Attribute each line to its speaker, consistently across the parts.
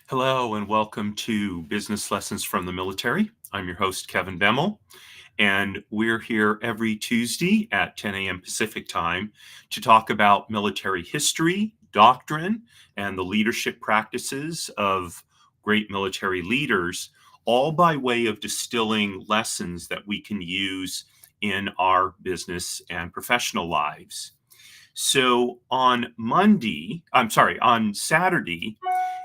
Speaker 1: Hello and welcome to Business Lessons from the Military. I'm your host, Kevin Bemmel, and we're here every Tuesday at 10 a.m. Pacific time to talk about military history, doctrine, and the leadership practices of great military leaders, all by way of distilling lessons that we can use in our business and professional lives. So on Saturday,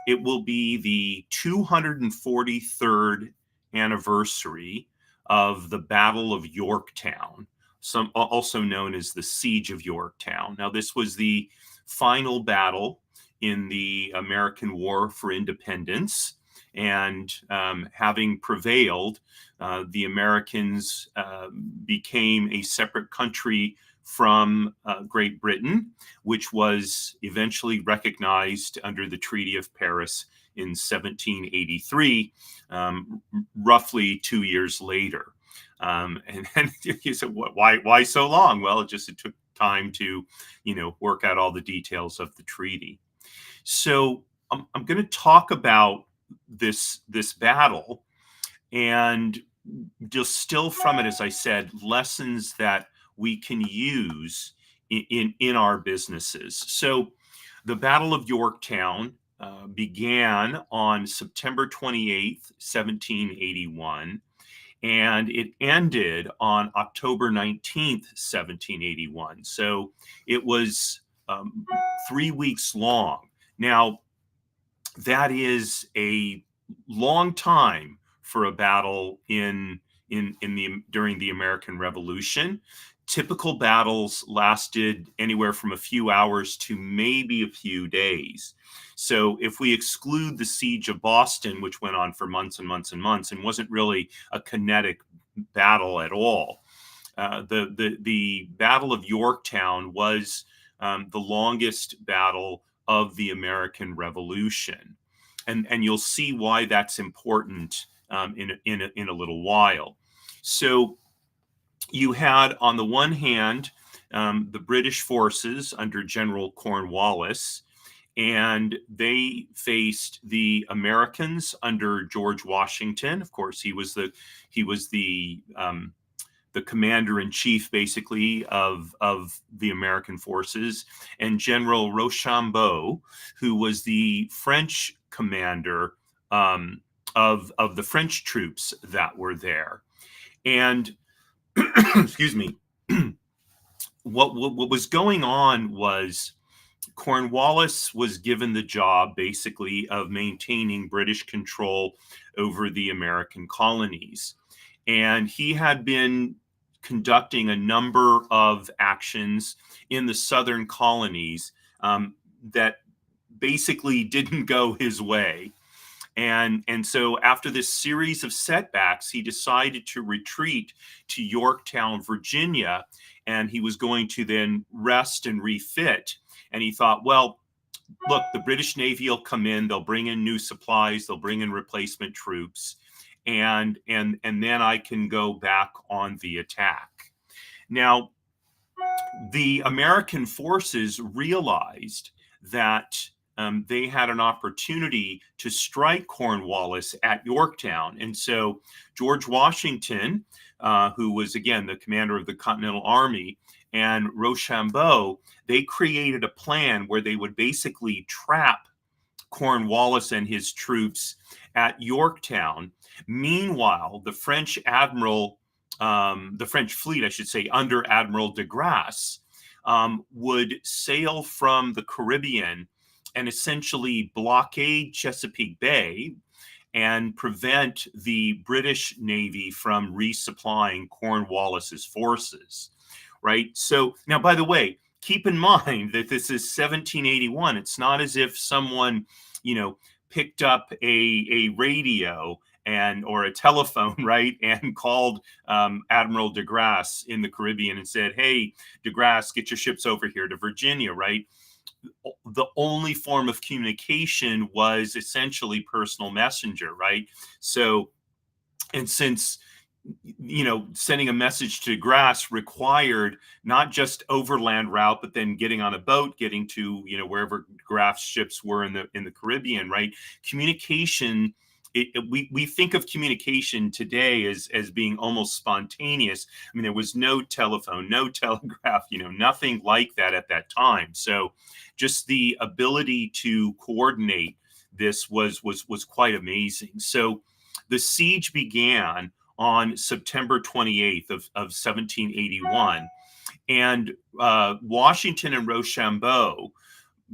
Speaker 1: it will be the 243rd anniversary of the Battle of Yorktown, also known as the Siege of Yorktown. Now, this was the final battle in the American War for Independence. And having prevailed, the Americans became a separate country from Great Britain, which was eventually recognized under the Treaty of Paris in 1783, roughly 2 years later. And you said, why so long? Well, it took time to, work out all the details of the treaty. So I'm going to talk about this battle and distill from it, as I said, lessons that we can use in our businesses. So the Battle of Yorktown began on September 28th, 1781, and it ended on October 19th, 1781. So it was 3 weeks long. Now, that is a long time for a battle during the American Revolution. Typical battles lasted anywhere from a few hours to maybe a few days. So if we exclude the siege of Boston, which went on for months and months and months and wasn't really a kinetic battle at all, the Battle of Yorktown was the longest battle of the American Revolution. And you'll see why that's important in a little while. So you had, on the one hand, the British forces under General Cornwallis, and they faced the Americans under George Washington. Of course, he was the commander in chief, basically, of the American forces, and General Rochambeau, who was the French commander of the French troops that were there. And excuse me, what was going on was Cornwallis was given the job, basically, of maintaining British control over the American colonies. And he had been conducting a number of actions in the southern colonies that basically didn't go his way. And so after this series of setbacks, he decided to retreat to Yorktown, Virginia, and he was going to then rest and refit. And he thought, well, look, the British Navy will come in, they'll bring in new supplies, they'll bring in replacement troops, and then I can go back on the attack. Now, the American forces realized that they had an opportunity to strike Cornwallis at Yorktown. And so George Washington, who was, again, the commander of the Continental Army, and Rochambeau, they created a plan where they would basically trap Cornwallis and his troops at Yorktown. Meanwhile, the French fleet, I should say, under Admiral de Grasse, would sail from the Caribbean and essentially blockade Chesapeake Bay and prevent the British Navy from resupplying Cornwallis's forces, right? So now, by the way, keep in mind that this is 1781. It's not as if someone, picked up a radio or a telephone, right, and called Admiral de Grasse in the Caribbean and said, "Hey, de Grasse, get your ships over here to Virginia," right? The only form of communication was essentially personal messenger, right? So, and since sending a message to Grasse required not just overland route, but then getting on a boat, getting to, wherever Graf's ships were in the Caribbean, right? Communication, we think of communication today as being almost spontaneous. I mean, there was no telephone, no telegraph, nothing like that at that time. So just the ability to coordinate this was quite amazing. So the siege began on September 28th of 1781. And Washington and Rochambeau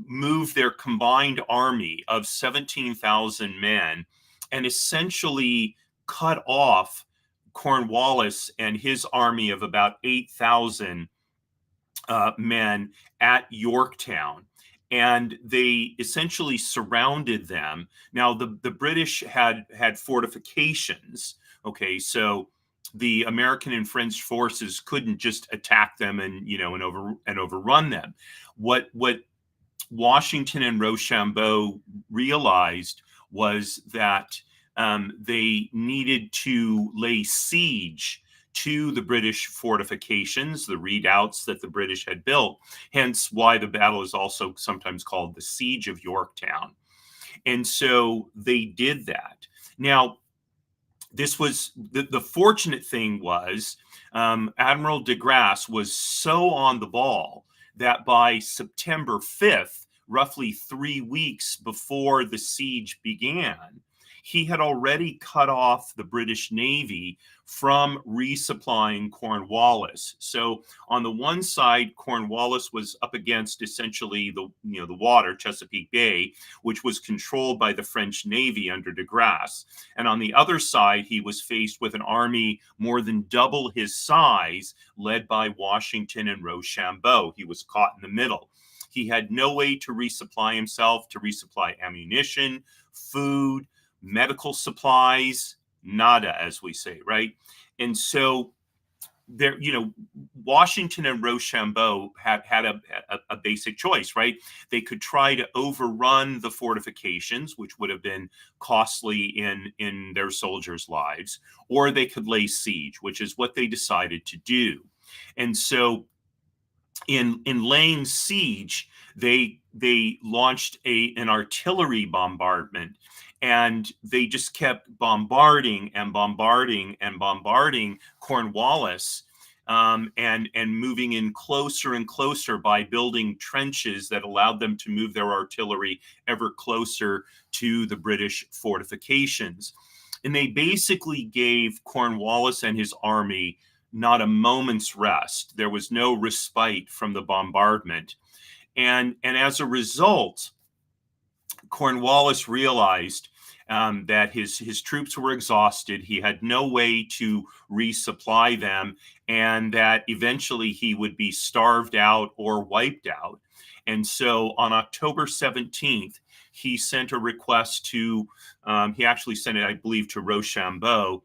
Speaker 1: moved their combined army of 17,000 men and essentially cut off Cornwallis and his army of about 8,000 men at Yorktown. And they essentially surrounded them. Now, the British had fortifications. Okay, so the American and French forces couldn't just attack them and overrun them. What Washington and Rochambeau realized was that they needed to lay siege to the British fortifications, the redoubts that the British had built, hence why the battle is also sometimes called the Siege of Yorktown. And so they did that. Now, this was the fortunate thing was Admiral de Grasse was so on the ball that by September 5th, roughly 3 weeks before the siege began, he had already cut off the British Navy from resupplying Cornwallis. So on the one side, Cornwallis was up against essentially the water, Chesapeake Bay, which was controlled by the French Navy under de Grasse. And on the other side, he was faced with an army more than double his size, led by Washington and Rochambeau. He was caught in the middle. He had no way to resupply himself, to resupply ammunition, food, medical supplies, nada, as we say, right? And so there, Washington and Rochambeau had a basic choice, right? They could try to overrun the fortifications, which would have been costly in their soldiers' lives, or they could lay siege, which is what they decided to do. And so in laying siege, they launched an artillery bombardment, and they just kept bombarding and bombarding and bombarding Cornwallis, and moving in closer and closer by building trenches that allowed them to move their artillery ever closer to the British fortifications. And they basically gave Cornwallis and his army not a moment's rest. There was no respite from the bombardment. And as a result, Cornwallis realized that his troops were exhausted. He had no way to resupply them, and that eventually he would be starved out or wiped out. And so on October 17th, he sent a request to, he actually sent it, I believe, to Rochambeau,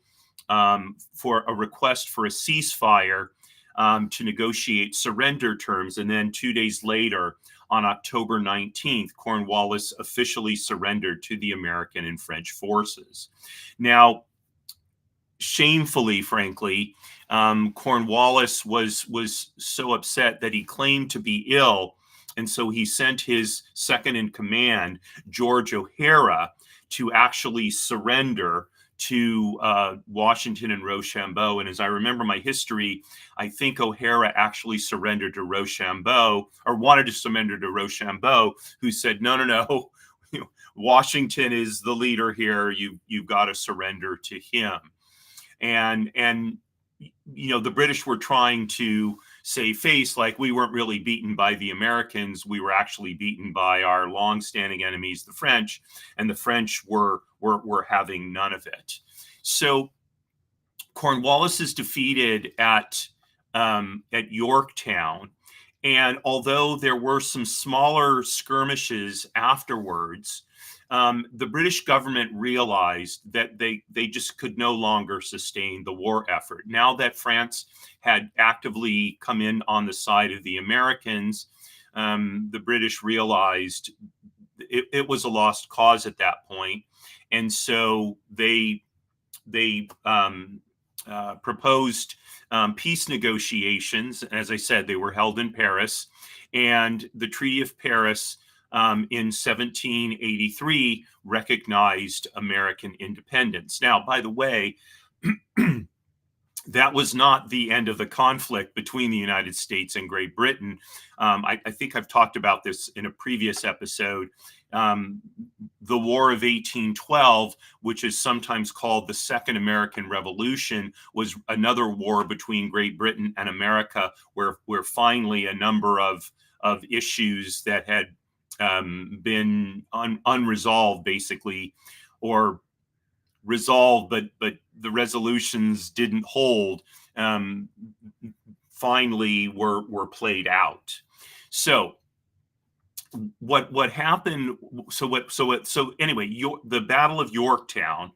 Speaker 1: for a request for a ceasefire, to negotiate surrender terms. And then 2 days later, on October 19th, Cornwallis officially surrendered to the American and French forces. Now, shamefully, frankly, Cornwallis was so upset that he claimed to be ill. And so he sent his second in command, George O'Hara, to actually surrender to Washington and Rochambeau. And as I remember my history, I think O'Hara actually surrendered to Rochambeau, or wanted to surrender to Rochambeau, who said, no, Washington is the leader here. You've got to surrender to him. And the British were trying to save face, like we weren't really beaten by the Americans. We were actually beaten by our longstanding enemies, the French, and the French were having none of it. So Cornwallis is defeated at Yorktown. And although there were some smaller skirmishes afterwards, the British government realized that they just could no longer sustain the war effort. Now that France had actively come in on the side of the Americans, the British realized it was a lost cause at that point. And so they proposed peace negotiations. As I said, they were held in Paris, and the Treaty of Paris in 1783 recognized American independence. Now, by the way, that was not the end of the conflict between the United States and Great Britain. I think I've talked about this in a previous episode. The War of 1812, which is sometimes called the Second American Revolution, was another war between Great Britain and America, where finally a number of issues that had been unresolved, basically, or resolved, but the resolutions didn't hold, finally were played out. So what happened? So anyway, the Battle of Yorktown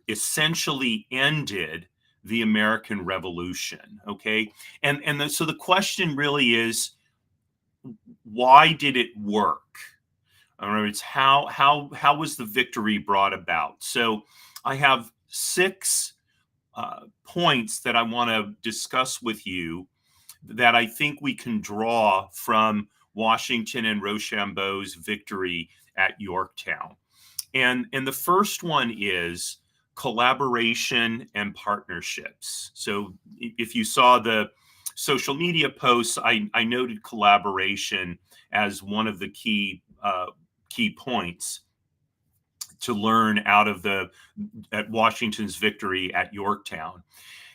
Speaker 1: essentially ended the American Revolution. Okay, so the question really is, why did it work? It's how was the victory brought about? So I have 6 points that I want to discuss with you that I think we can draw from Washington and Rochambeau's victory at Yorktown. And the first one is collaboration and partnerships. So if you saw the social media posts, I noted collaboration as one of the key points to learn out of at Washington's victory at Yorktown.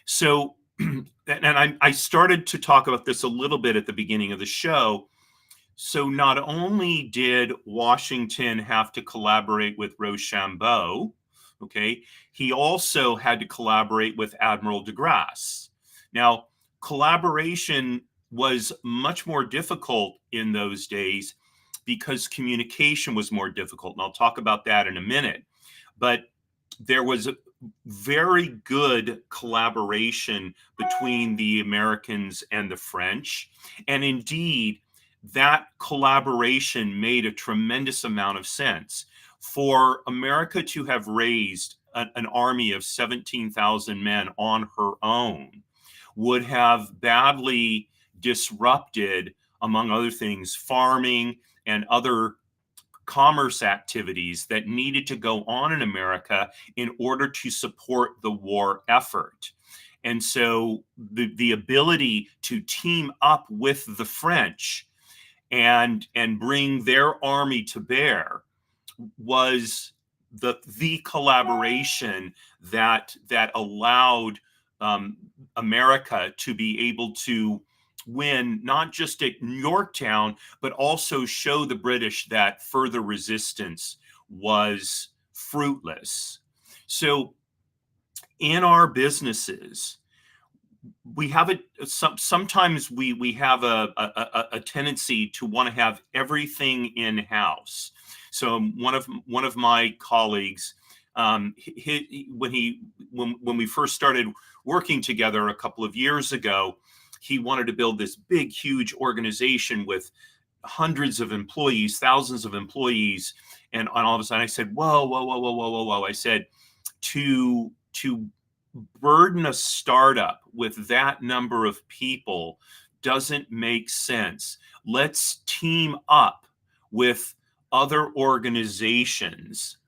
Speaker 1: So, and I started to talk about this a little bit at the beginning of the show. So not only did Washington have to collaborate with Rochambeau, okay, he also had to collaborate with Admiral de Grasse. Now, collaboration was much more difficult in those days because communication was more difficult. And I'll talk about that in a minute. But there was a very good collaboration between the Americans and the French. And indeed, that collaboration made a tremendous amount of sense. For America to have raised an army of 17,000 men on her own would have badly disrupted, among other things, farming and other commerce activities that needed to go on in America in order to support the war effort. And so the ability to team up with the French and bring their army to bear was the collaboration that allowed America to be able to win, not just at Yorktown, but also show the British that further resistance was fruitless. So in our businesses, we have sometimes we have a tendency to want to have everything in-house. So one of my colleagues, when we first started working together a couple of years ago, he wanted to build this big, huge organization with hundreds of employees, thousands of employees. And all of a sudden I said, whoa. I said, to burden a startup with that number of people doesn't make sense. Let's team up with other organizations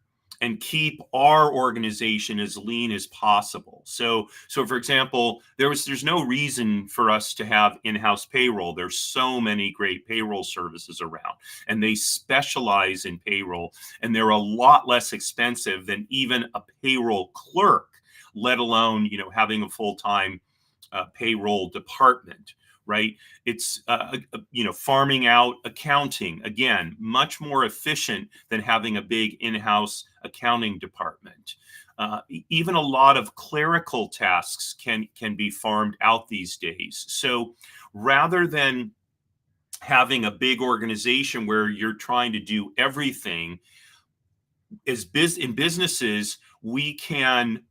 Speaker 1: and keep our organization as lean as possible. So for example, there's no reason for us to have in-house payroll. There's so many great payroll services around, and they specialize in payroll, and they're a lot less expensive than even a payroll clerk, let alone, having a full-time payroll department. Right? It's, farming out accounting, again, much more efficient than having a big in-house accounting department. Even a lot of clerical tasks can be farmed out these days. So rather than having a big organization where you're trying to do everything, in businesses, we can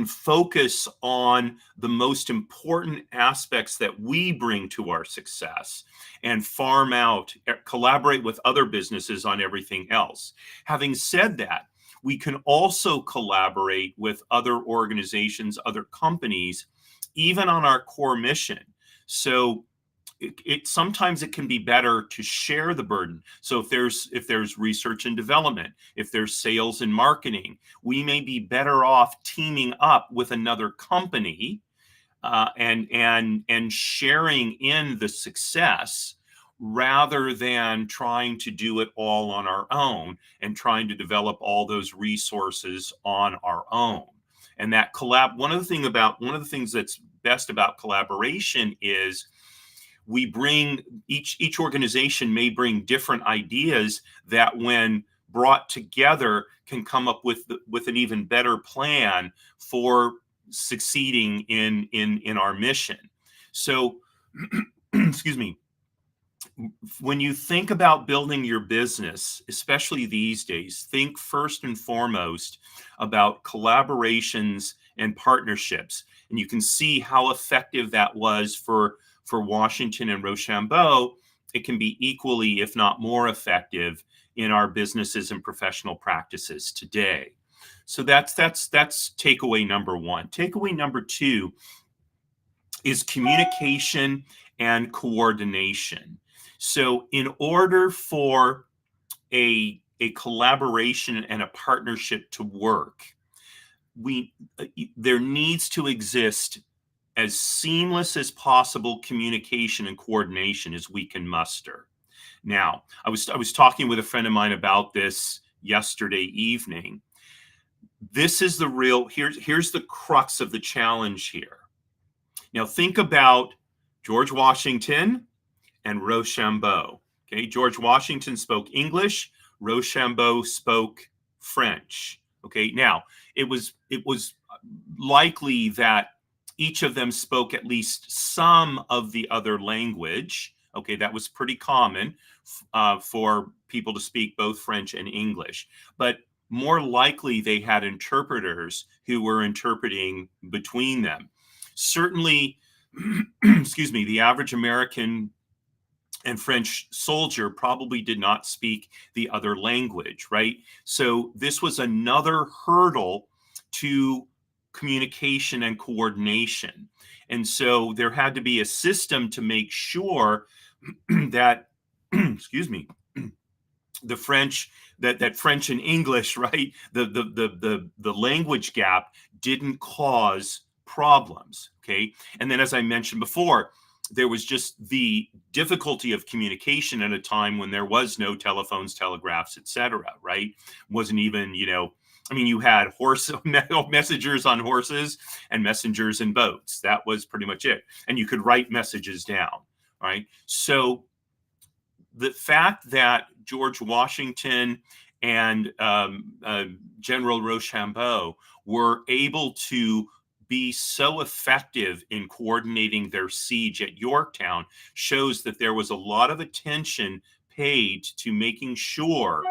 Speaker 1: focus on the most important aspects that we bring to our success and farm out, collaborate with other businesses on everything else. Having said that, We can also collaborate with other organizations, other companies, even on our core mission. So sometimes it can be better to share the burden. So if there's research and development, if there's sales and marketing, we may be better off teaming up with another company and sharing in the success rather than trying to do it all on our own and trying to develop all those resources on our own. And that one of the things that's best about collaboration is we bring each organization may bring different ideas that when brought together can come up with an even better plan for succeeding in our mission. So excuse me, when you think about building your business, especially these days, think first and foremost about collaborations and partnerships. And you can see how effective that was for Washington and Rochambeau. It can be equally, if not more effective in our businesses and professional practices today. So that's takeaway number one. Takeaway number two is communication and coordination. So in order for a collaboration and a partnership to work, there needs to exist as seamless as possible communication and coordination as we can muster. Now, I was talking with a friend of mine about this yesterday evening. This is here's the crux of the challenge here. Now think about George Washington and Rochambeau. Okay, George Washington spoke English, Rochambeau spoke French. Okay, now it was likely that each of them spoke at least some of the other language. Okay, that was pretty common for people to speak both French and English. But more likely they had interpreters who were interpreting between them. Certainly, excuse me, the average American and French soldier probably did not speak the other language, right? So this was another hurdle to communication and coordination. And so there had to be a system to make sure that, excuse me, the French, that French and English, right? The language gap didn't cause problems, okay? And then as I mentioned before, there was just the difficulty of communication at a time when there was no telephones, telegraphs, etc., right? Wasn't even, I mean, you had messengers on horses and messengers in boats. That was pretty much it. And you could write messages down, right? So the fact that George Washington and General Rochambeau were able to be so effective in coordinating their siege at Yorktown shows that there was a lot of attention paid to making sure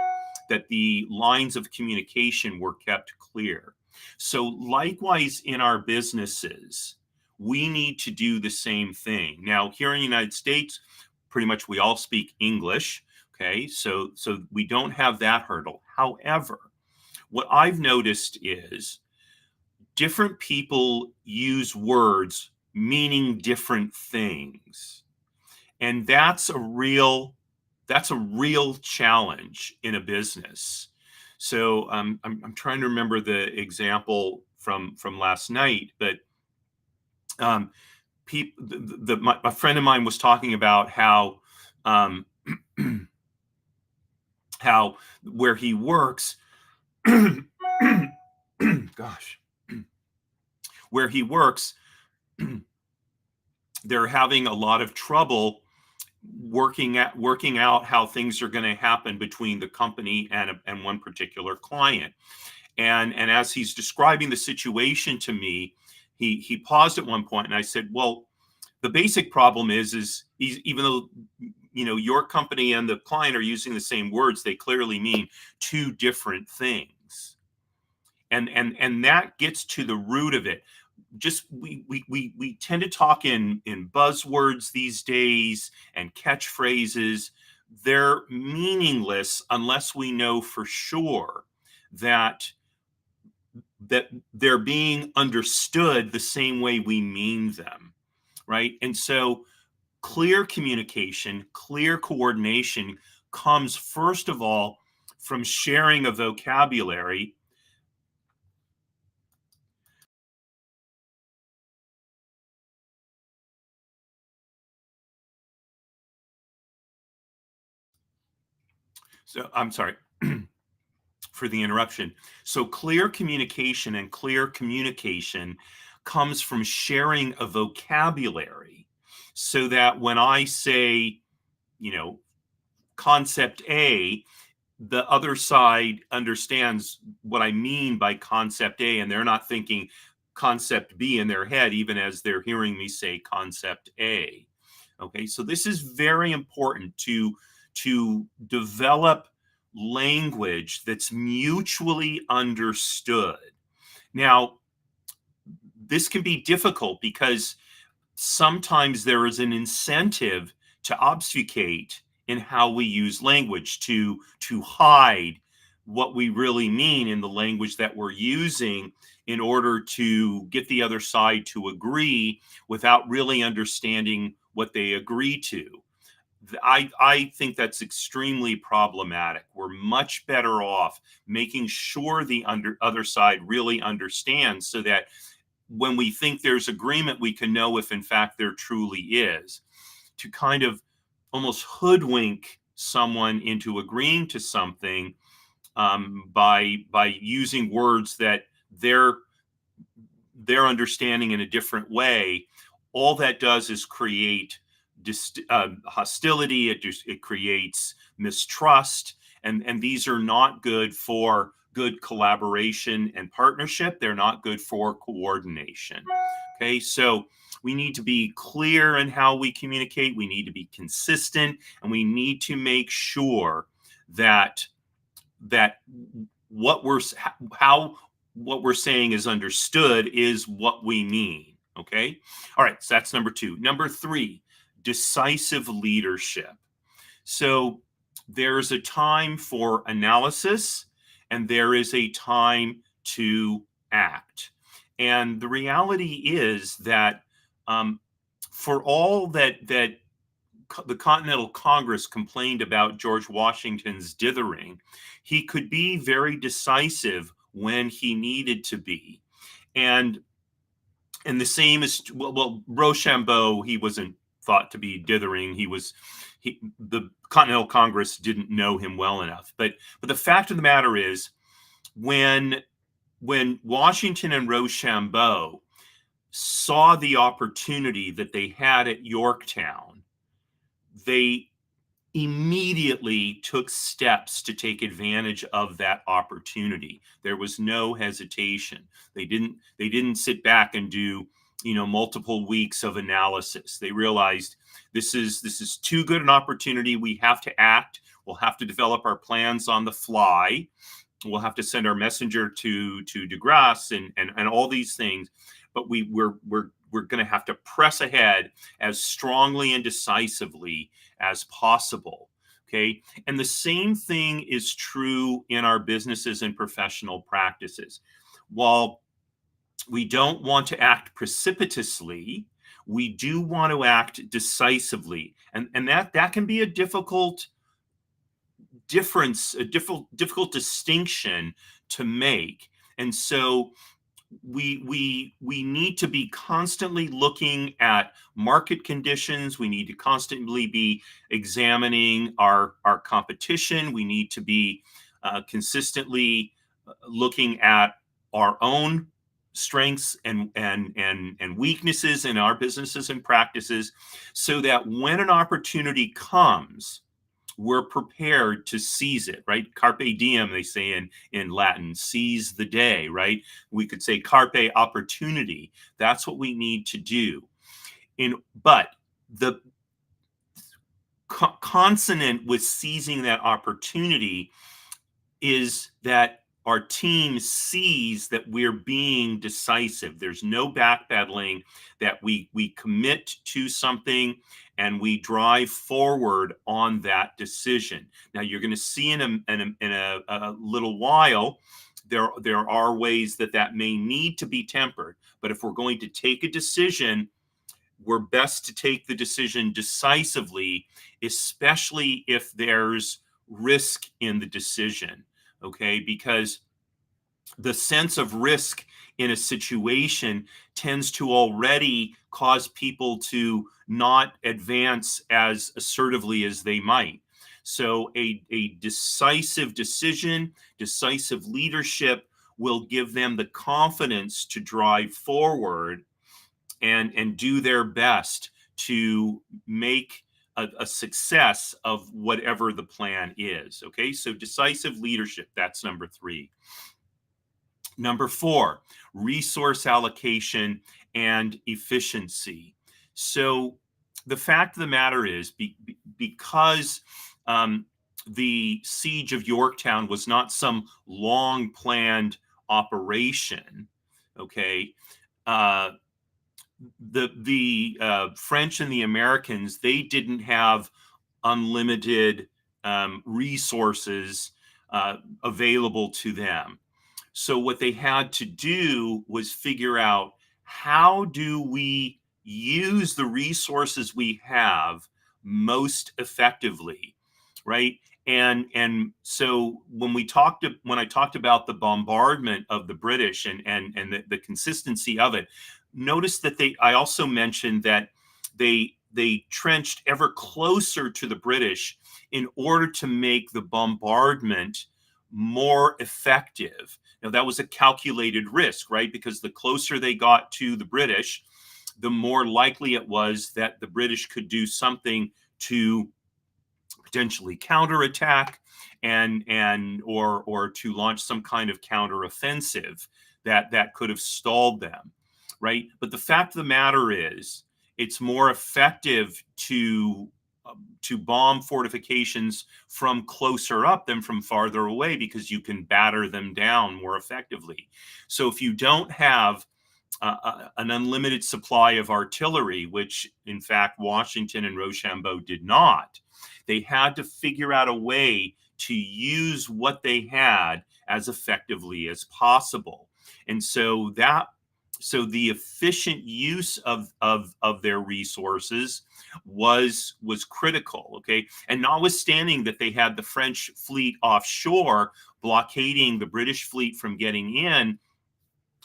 Speaker 1: that the lines of communication were kept clear. So likewise in our businesses, we need to do the same thing. Now, here in the United States, pretty much we all speak English, okay? So we don't have that hurdle. However, what I've noticed is different people use words meaning different things. And that's a real challenge in a business. So I'm trying to remember the example from last night, but a friend of mine was talking about how how where he works, gosh, where he works, they're having a lot of trouble working out how things are going to happen between the company and one particular client. And as he's describing the situation to me, he paused at one point, and I said, well, the basic problem is even though your company and the client are using the same words, they clearly mean two different things. And that gets to the root of it. Just we tend to talk in buzzwords these days and catchphrases. They're meaningless unless we know for sure that that they're being understood the same way we mean them, right? And so clear communication, clear coordination comes first of all from sharing a vocabulary. So I'm sorry for the interruption. So clear communication and clear communication comes from sharing a vocabulary, so that when I say, you know, concept A, the other side understands what I mean by concept A, and they're not thinking concept B in their head, even as they're hearing me say concept A. Okay, so this is very important to develop language that's mutually understood. Now, this can be difficult because sometimes there is an incentive to obfuscate in how we use language, to hide what we really mean in the language that we're using, in order to get the other side to agree without really understanding what they agree to. I think that's extremely problematic. We're much better off making sure the other side really understands, so that when we think there's agreement, we can know if in fact there truly is. To kind of almost hoodwink someone into agreeing to something, by using words that they're they're understanding in a different way, all that does is create hostility. It creates mistrust, and these are not good for good collaboration and partnership. They're not good for coordination. Okay, so we need to be clear in how we communicate. We need to be consistent, and we need to make sure that that what we're how what we're saying is understood is what we mean. Okay, all right, so that's number two. Number three, decisive leadership. So there's a time for analysis, and there is a time to act. And the reality is that, um, for all that the Continental Congress complained about George Washington's dithering, he could be very decisive when he needed to be. And and the same is, well, Rochambeau, he wasn't thought to be dithering. The Continental Congress didn't know him well enough. But the fact of the matter is, when Washington and Rochambeau saw the opportunity that they had at Yorktown, they immediately took steps to take advantage of that opportunity. There was no hesitation. They didn't sit back and do, multiple weeks of analysis. They realized this is too good an opportunity. We have to act. We'll have to develop our plans on the fly. We'll have to send our messenger to De Grasse, and all these things. But we're going to have to press ahead as strongly and decisively as possible. Okay. And the same thing is true in our businesses and professional practices. While we don't want to act precipitously, we do want to act decisively. And that can be a difficult difference, a difficult distinction to make. And so we need to be constantly looking at market conditions. We need to constantly be examining our competition. We need to be consistently looking at our own strengths and weaknesses in our businesses and practices, so that when an opportunity comes, we're prepared to seize it, right? Carpe diem, they say in Latin, seize the day, right? We could say carpe opportunity. That's what we need to do. But the consonant with seizing that opportunity is that our team sees that we're being decisive. There's no backpedaling, that we commit to something and we drive forward on that decision. Now, you're going to see in a little while, there are ways that may need to be tempered. But if we're going to take a decision, we're best to take the decision decisively, especially if there's risk in the decision. Okay, because the sense of risk in a situation tends to already cause people to not advance as assertively as they might. So a decisive decision, decisive leadership will give them the confidence to drive forward and do their best to make a success of whatever the plan is. Okay, so decisive leadership, that's number 3. Number 4, resource allocation and efficiency. So the fact of the matter is, because the siege of Yorktown was not some long planned operation, okay, the French and the Americans, they didn't have unlimited resources available to them. So what they had to do was figure out, how do we use the resources we have most effectively, right? And so when I talked about the bombardment of the British and the consistency of it, notice that I also mentioned that they trenched ever closer to the British in order to make the bombardment more effective. Now, that was a calculated risk, right? Because the closer they got to the British, the more likely it was that the British could do something to potentially counterattack or to launch some kind of counteroffensive that could have stalled them, right? But the fact of the matter is, it's more effective to bomb fortifications from closer up than from farther away, because you can batter them down more effectively. So if you don't have an unlimited supply of artillery, which in fact Washington and Rochambeau did not, they had to figure out a way to use what they had as effectively as possible. And so the efficient use of their resources was critical. Okay, and notwithstanding that they had the French fleet offshore blockading the British fleet from getting in,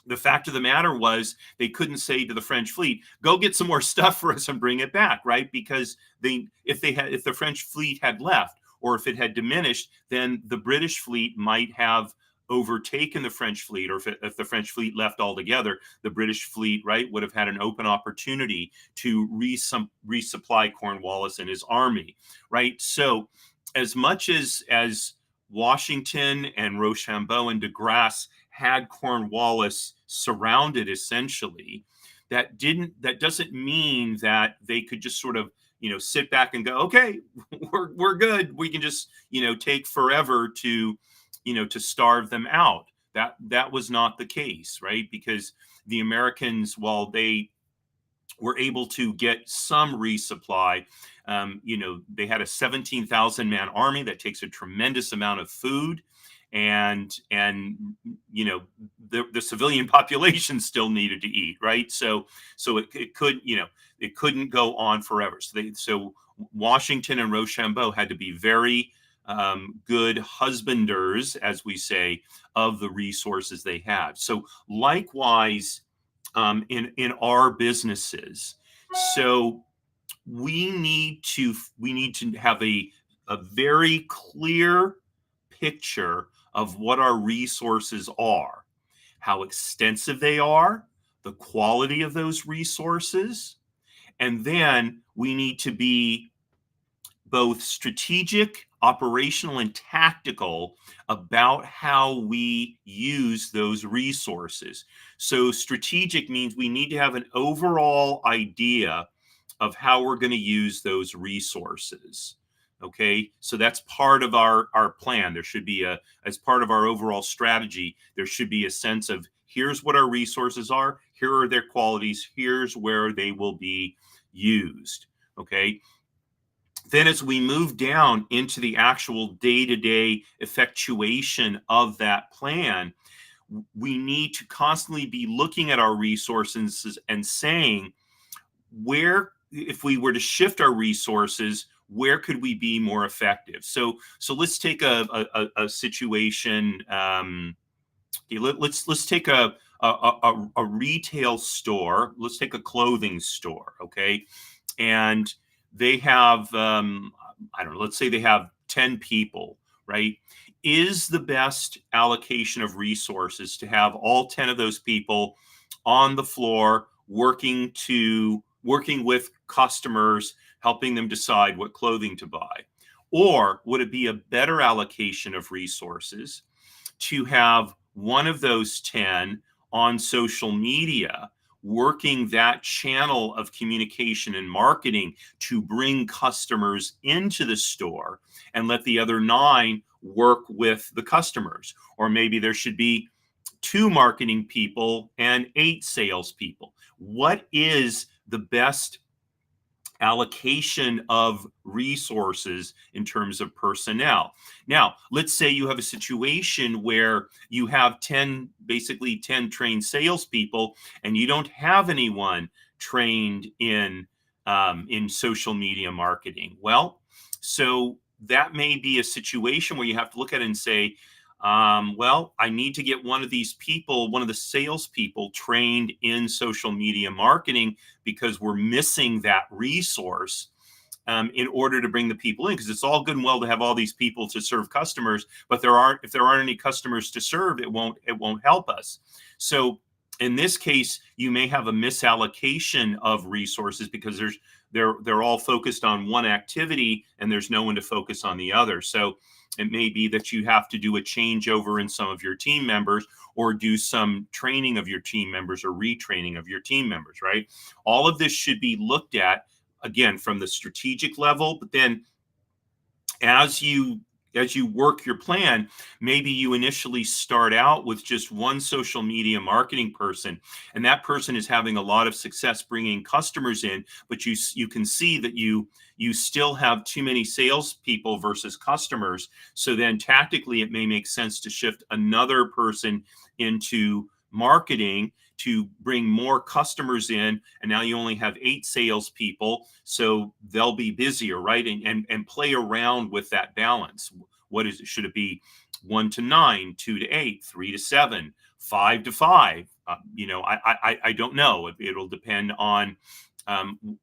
Speaker 1: the fact of the matter was, they couldn't say to the French fleet, go get some more stuff for us and bring it back, right? Because if the French fleet had left, or if it had diminished, then the British fleet might have overtaken the French fleet, or if the French fleet left altogether, the British fleet, right, would have had an open opportunity to resupply Cornwallis and his army, right? So as much as Washington and Rochambeau and de Grasse had Cornwallis surrounded, essentially, that doesn't mean that they could just sort of sit back and go, okay, we're good, we can just take forever to starve them out. That was not the case, right? Because the Americans, while they were able to get some resupply, they had a 17,000 man army that takes a tremendous amount of food, and the civilian population still needed to eat, right? So it couldn't go on forever. So Washington and Rochambeau had to be very good husbanders, as we say, of the resources they had. So likewise, in our businesses, so we need to have a very clear picture of what our resources are, how extensive they are, the quality of those resources, and then we need to be both strategic, operational, and tactical about how we use those resources. So strategic means we need to have an overall idea of how we're going to use those resources. Okay, so that's part of our plan. There should be as part of our overall strategy, there should be a sense of here's what our resources are, here are their qualities, here's where they will be used. Okay, then as we move down into the actual day-to-day effectuation of that plan, we need to constantly be looking at our resources and saying, where, if we were to shift our resources, where could we be more effective? So let's take a situation. Let's take a retail store. Let's take a clothing store. Okay, and they have I don't know. Let's say they have 10 people, right? Is the best allocation of resources to have all 10 of those people on the floor working with customers, helping them decide what clothing to buy? Or would it be a better allocation of resources to have one of those 10 on social media, working that channel of communication and marketing to bring customers into the store, and let the other 9 work with the customers? Or maybe there should be 2 marketing people and 8 salespeople. What is the best allocation of resources in terms of personnel? Now, let's say you have a situation where you have basically 10 trained salespeople, and you don't have anyone trained in social media marketing. Well, so that may be a situation where you have to look at it and say, well, I need to get one of these people, one of the salespeople, trained in social media marketing, because we're missing that resource in order to bring the people in. Because it's all good and well to have all these people to serve customers, but if there aren't any customers to serve, it won't help us. So in this case, you may have a misallocation of resources because they're all focused on one activity and there's no one to focus on the other. So it may be that you have to do a changeover in some of your team members, or do some training of your team members, or retraining of your team members, right? All of this should be looked at, again, from the strategic level, but then as you work your plan, maybe you initially start out with just one social media marketing person, and that person is having a lot of success bringing customers in, but you can see that you still have too many salespeople versus customers. So then tactically, it may make sense to shift another person into marketing to bring more customers in, and now you only have 8 salespeople, so they'll be busier, right? And play around with that balance. What is it? Should it be 1 to 9, 2 to 8, 3 to 7, 5 to 5? I don't know. It'll depend on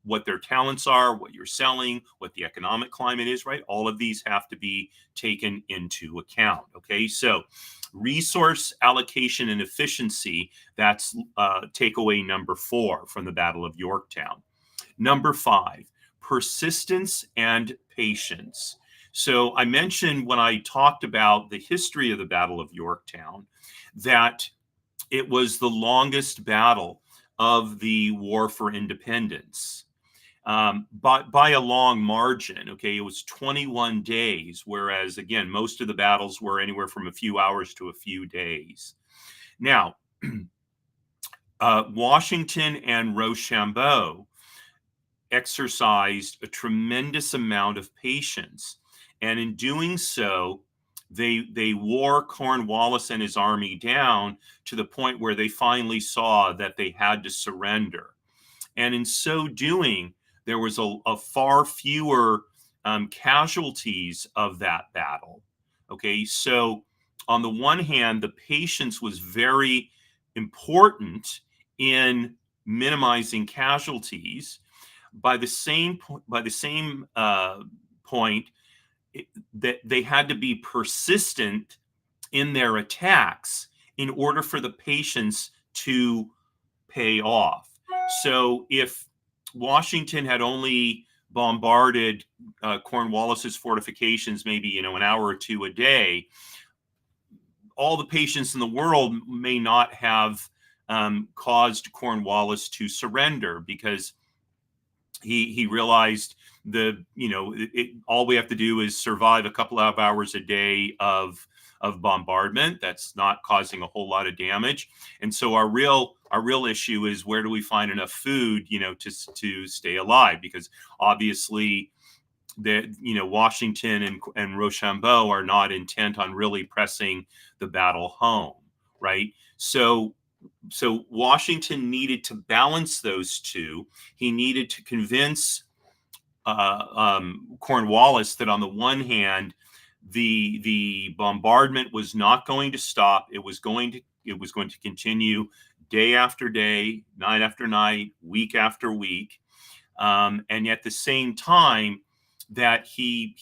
Speaker 1: what their talents are, what you're selling, what the economic climate is, right? All of these have to be taken into account. Okay, so resource allocation and efficiency, that's takeaway number 4 from the Battle of Yorktown. Number 5, persistence and patience. So I mentioned when I talked about the history of the Battle of Yorktown that it was the longest battle of the War for Independence, but by a long margin. Okay, it was 21 days, whereas again, most of the battles were anywhere from a few hours to a few days. Now, Washington and Rochambeau exercised a tremendous amount of patience, and in doing so, they wore Cornwallis and his army down to the point where they finally saw that they had to surrender. And in so doing, there was a far fewer casualties of that battle. Okay, so on the one hand, the patience was very important in minimizing casualties. By the same point, that they had to be persistent in their attacks in order for the patience to pay off. So if Washington had only bombarded Cornwallis's fortifications maybe an hour or 2 a day, all the patience in the world may not have caused Cornwallis to surrender, because he realized all we have to do is survive a couple of hours a day of bombardment. That's not causing a whole lot of damage. And so our real issue is, where do we find enough food, to stay alive? Because obviously Washington and Rochambeau are not intent on really pressing the battle home, right? So Washington needed to balance those two. He needed to convince Cornwallis that, on the one hand, the bombardment was not going to stop. It was going to continue day after day, night after night, week after week, and at the same time that he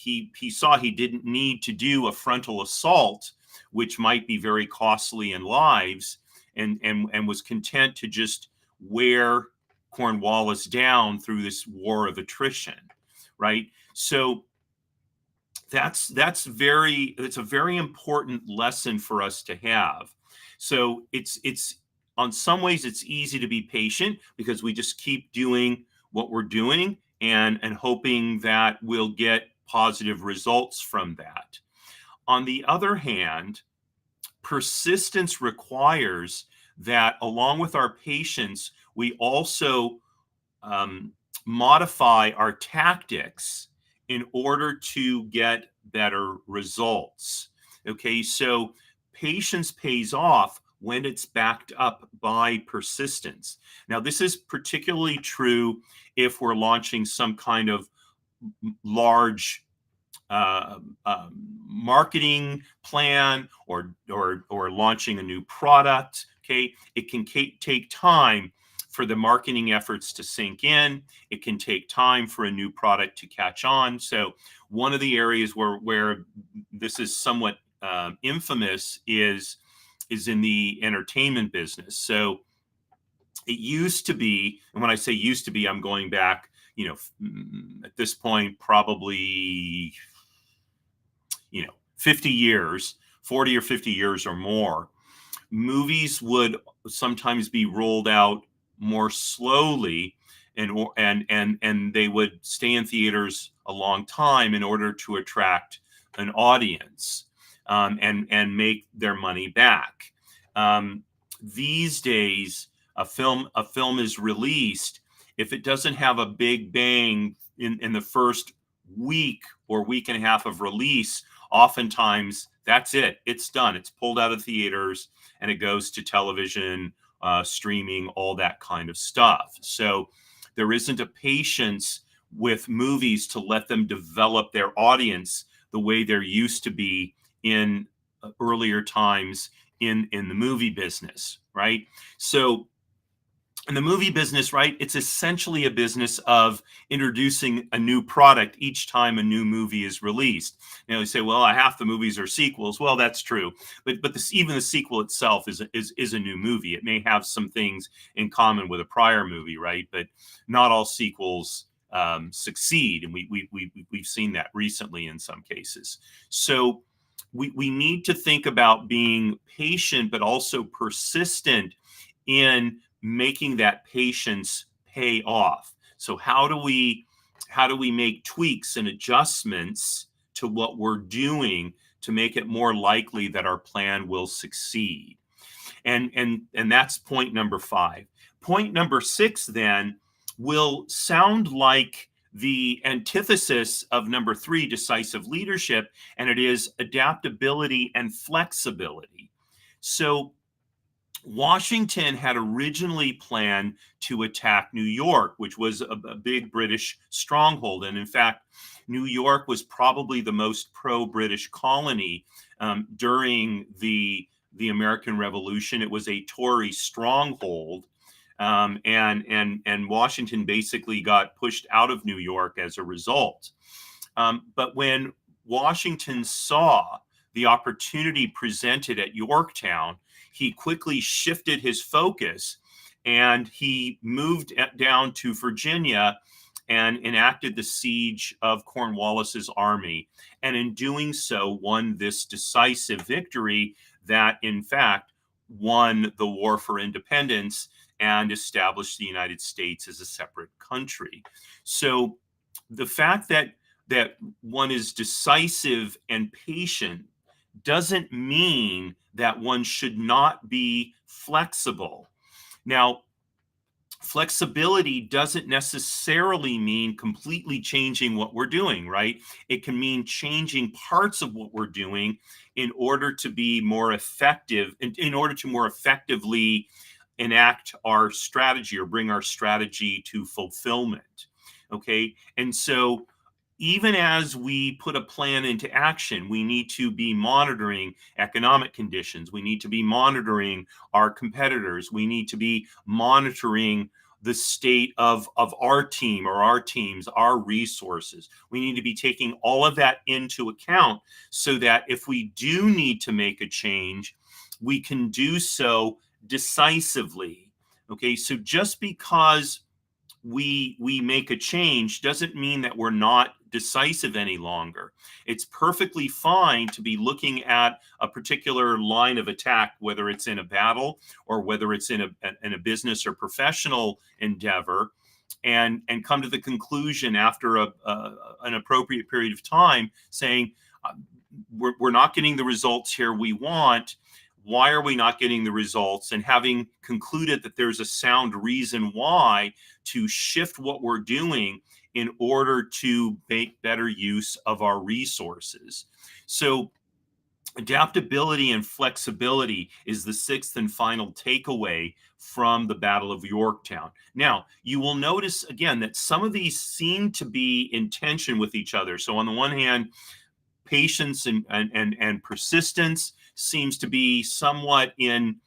Speaker 1: saw he didn't need to do a frontal assault, which might be very costly in lives, and was content to just wear Cornwallis down through this war of attrition, right? So that's a very important lesson for us to have. So it's on some ways it's easy to be patient, because we just keep doing what we're doing and hoping that we'll get positive results from that. On the other hand, persistence requires that, along with our patience, we also modify our tactics in order to get better results. Okay, so patience pays off when it's backed up by persistence. Now, this is particularly true if we're launching some kind of large marketing plan, or launching a new product. Okay, it can take time for the marketing efforts to sink in. It can take time for a new product to catch on. So one of the areas where this is somewhat infamous is in the entertainment business. So it used to be, and when I say used to be, I'm going back, at this point, probably 50 years, 40 or 50 years or more. Movies would sometimes be rolled out more slowly, and they would stay in theaters a long time in order to attract an audience, and make their money back. These days, a film is released. If it doesn't have a big bang in the first week or week and a half of release, oftentimes that's it. It's done. It's pulled out of theaters and it goes to television, streaming, all that kind of stuff. So there isn't a patience with movies to let them develop their audience the way there used to be in earlier times in the movie business, right? So in the movie business, right, it's essentially a business of introducing a new product each time a new movie is released. Now, you say, well, half the movies are sequels. Well, that's true, but even the sequel itself is a new movie. It may have some things in common with a prior movie, right? But not all sequels succeed, and we've seen that recently in some cases. So we need to think about being patient, but also persistent in making that patience pay off. So how do we make tweaks and adjustments to what we're doing to make it more likely that our plan will succeed? And that's point number 5. Point number 6 then will sound like the antithesis of number 3, decisive leadership, and it is adaptability and flexibility. So Washington had originally planned to attack New York, which was a big British stronghold. And in fact, New York was probably the most pro-British colony during the American Revolution. It was a Tory stronghold. And Washington basically got pushed out of New York as a result. But when Washington saw the opportunity presented at Yorktown, he quickly shifted his focus and he moved down to Virginia and enacted the siege of Cornwallis's army. And in doing so, won this decisive victory that, in fact, won the war for independence and established the United States as a separate country. So the fact that one is decisive and patient doesn't mean that one should not be flexible. Now, flexibility doesn't necessarily mean completely changing what we're doing, right? It can mean changing parts of what we're doing in order to be more effective, in order to more effectively enact our strategy or bring our strategy to fulfillment. Okay. And so even as we put a plan into action, we need to be monitoring economic conditions. We need to be monitoring our competitors. We need to be monitoring the state of our team or our teams, our resources. We need to be taking all of that into account so that if we do need to make a change, we can do so decisively. Okay, so just because we make a change doesn't mean that we're not decisive any longer. It's perfectly fine to be looking at a particular line of attack, whether it's in a battle or whether it's in a business or professional endeavor, and come to the conclusion after an appropriate period of time saying, we're not getting the results here we want. Why are we not getting the results? And having concluded that there's a sound reason why, to shift what we're doing in order to make better use of our resources. So adaptability and flexibility is the sixth and final takeaway from the Battle of Yorktown. Now, you will notice again that some of these seem to be in tension with each other. So on the one hand, patience and persistence seems to be somewhat in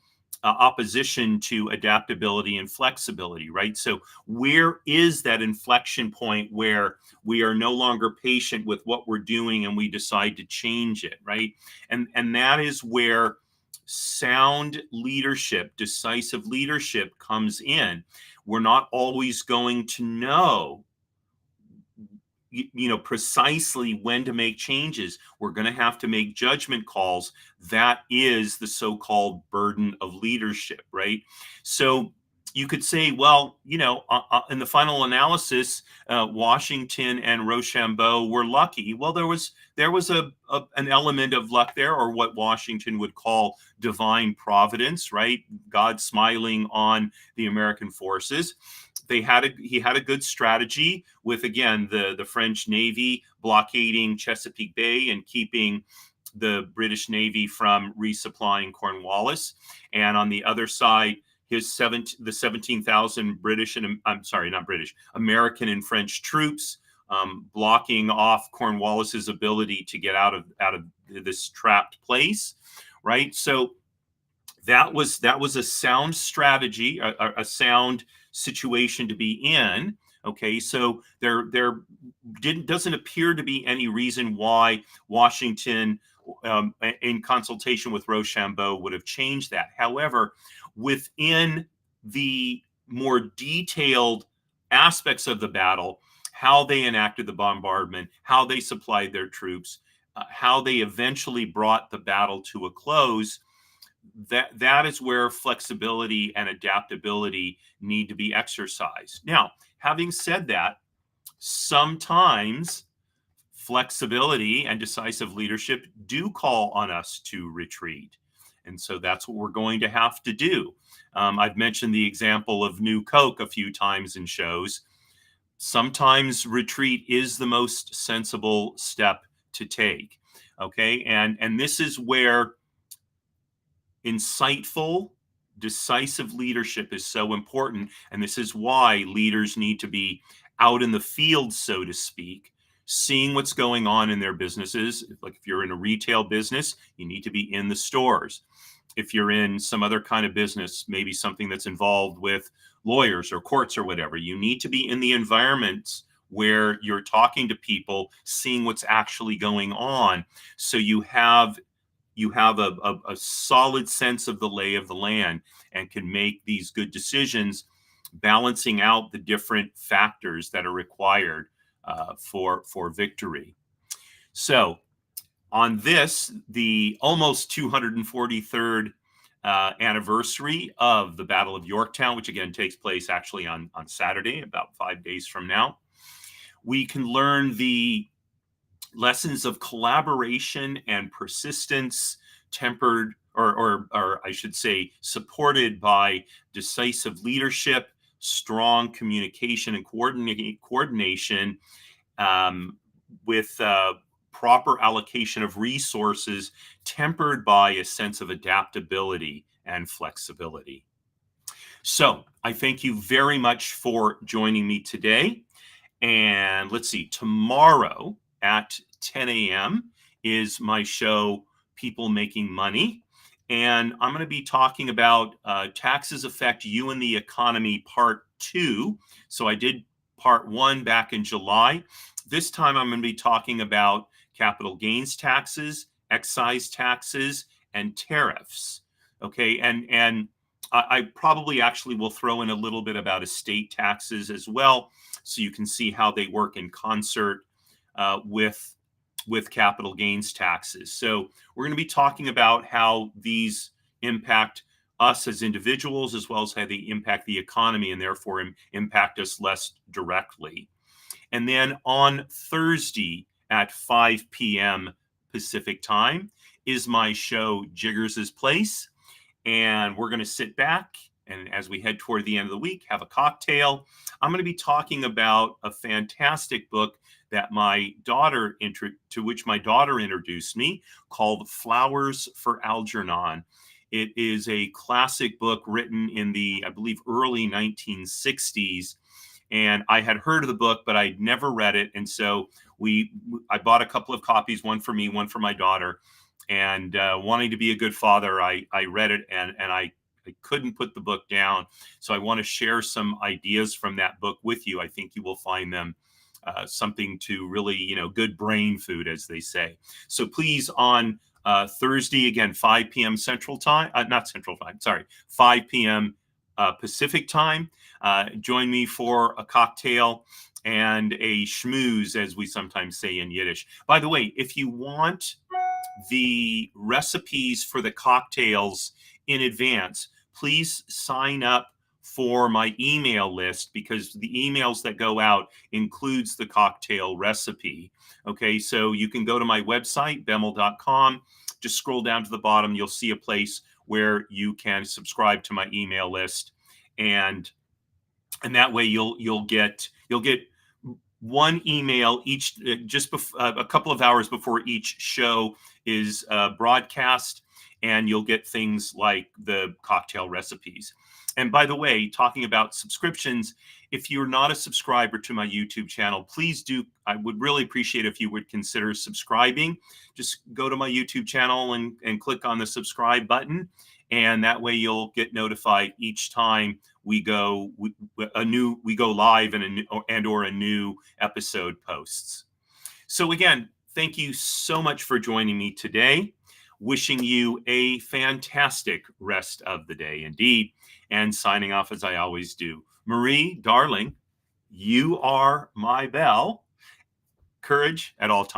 Speaker 1: opposition to adaptability and flexibility, right? So where is that inflection point where we are no longer patient with what we're doing and we decide to change it, right? And that is where sound leadership, decisive leadership comes in. We're not always going to know precisely when to make changes. We're going to have to make judgment calls. That is the so-called burden of leadership, right? So you could say, well, in the final analysis, Washington and Rochambeau were lucky. Well, there was an element of luck there, or what Washington would call divine providence, right? God smiling on the American forces. He had a good strategy with, again, the French Navy blockading Chesapeake Bay and keeping the British Navy from resupplying Cornwallis. And on the other side, the 17,000 American and French troops blocking off Cornwallis's ability to get out of this trapped place, right? So that was a sound strategy, a sound situation to be in. Okay, so there doesn't appear to be any reason why Washington, in consultation with Rochambeau, would have changed that. However, within the more detailed aspects of the battle, how they enacted the bombardment, how they supplied their troops, how they eventually brought the battle to a close, that is where flexibility and adaptability need to be exercised. Now, having said that, sometimes flexibility and decisive leadership do call on us to retreat. And so that's what we're going to have to do. I've mentioned the example of New Coke a few times in shows. Sometimes retreat is the most sensible step to take. Okay, and this is where insightful, decisive leadership is so important. And this is why leaders need to be out in the field, so to speak, seeing what's going on in their businesses. Like if you're in a retail business, you need to be in the stores. If you're in some other kind of business, maybe something that's involved with lawyers or courts or whatever, you need to be in the environments where you're talking to people, seeing what's actually going on. So you have a solid sense of the lay of the land and can make these good decisions, balancing out the different factors that are required for victory. So on this, the almost 243rd anniversary of the Battle of Yorktown, which again takes place actually on Saturday, about 5 days from now, We can learn the lessons of collaboration and persistence, tempered, or I should say, supported by decisive leadership, strong communication and coordination, with proper allocation of resources, tempered by a sense of adaptability and flexibility. So I thank you very much for joining me today. And let's see, tomorrow at 10 a.m. is my show, People Making Money. And I'm going to be talking about taxes affect you and the economy, part 2. So I did part 1 back in July. This time I'm going to be talking about capital gains taxes, excise taxes, and tariffs. Okay. And I probably actually will throw in a little bit about estate taxes as well, so you can see how they work in concert with capital gains taxes. So we're going to be talking about how these impact us as individuals, as well as how they impact the economy and therefore impact us less directly. And then on Thursday at 5 p.m. Pacific time is my show, Jiggers' Place. And we're going to sit back and, as we head toward the end of the week, have a cocktail. I'm going to be talking about a fantastic book that my daughter to which my daughter introduced me, called Flowers for Algernon. It is a classic book written in the, I believe, early 1960s. And I had heard of the book, but I'd never read it. And so I bought a couple of copies, one for me, one for my daughter. And wanting to be a good father, I read it, and I couldn't put the book down. So I want to share some ideas from that book with you. I think you will find them something to really, good brain food, as they say. So please, on Thursday, again, 5 p.m. Central Time, not Central Time, sorry, 5 p.m. Pacific Time. Join me for a cocktail and a schmooze, as we sometimes say in Yiddish. By the way, if you want the recipes for the cocktails in advance, please sign up for my email list, because the emails that go out includes the cocktail recipe. Okay, so you can go to my website, bemmel.com. Just scroll down to the bottom. You'll see a place where you can subscribe to my email list, and that way you'll get one email each, just a couple of hours before each show is broadcast, and you'll get things like the cocktail recipes. And by the way, talking about subscriptions, if you're not a subscriber to my YouTube channel, please do. I would really appreciate if you would consider subscribing. Just go to my YouTube channel and click on the subscribe button. And that way you'll get notified each time we go live and a new episode posts. So again, thank you so much for joining me today. Wishing you a fantastic rest of the day indeed. And signing off as I always do. Marie, darling, you are my bell. Courage at all times.